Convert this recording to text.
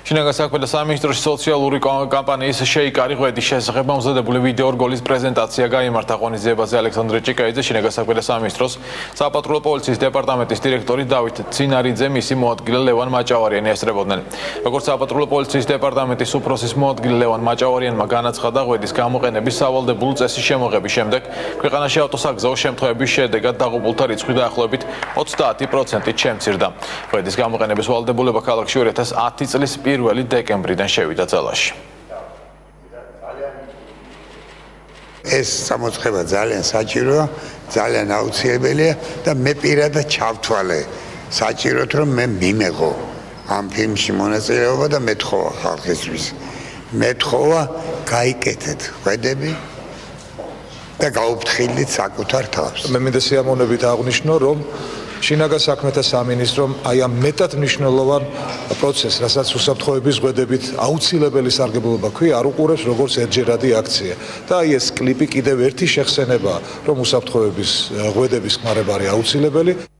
შინაგან საქმეთა სამინისტროში სოციალური კამპანიის შეიკარი ღვედის შესახებ მომზადებული ვიდეო რგოლის პრეზენტაცია გაიმართა ღონისძიებაზე ალექსანდრე ჭიკაიძე, შინაგან საქმეთა სამინისტროს საპატრულო პოლიციის დეპარტამენტის დირექტორი დავით ცინარიძე, მისი მოადგილე ლევან მაჭავარიანი ესწრებოდნენ. როგორც საპატრულო პოლიციის დეპარტამენტის უფროსის მოადგილე ლევან მაჭავარიანმა განაცხადა, ღვედის გამოყენების სავალდებულო წესის შემოღების შემდეგ ქვეყანაში ავტოსაგზაო შემთხვევების შედეგად დაღუპულთა რიცხვი დაახლოებით 30%-ით შემცირდა. ღვედის გამოყენების ვალდებულება ქალაქში 2010 წლის 1 დეკემბრიდან შევიდა ძალაში. ეს სამოწყება ძალიან საჭიროა, ძალიან აუცილებელია და მე პირადად ჩავთვალე საჭიროდ რომ მე მიმეღო ამ ფილმში მონაწილეობა და მეთხოვა ხალხისთვის. მეთხოვა გაიკეთეთ ღვედები და გაუფრთხილდით საკუთარ თავს. მე მინდა სიამოვნებით აღვნიშნო, რომ შინაგან საქმეთა სამინისტრომ აი ამ მეტად მნიშვნელოვან პროცესს, რასაც უსაფრთხოების ღვედებით აუცილებელი სარგებლობა ქვია, არ უყურებს როგორც ერთჯერადი აქცია. და აი ეს კლიპი კიდევ ერთი შეხსენებაა, რომ უსაფრთხოების ღვედების ხმარება არის აუცილებელი.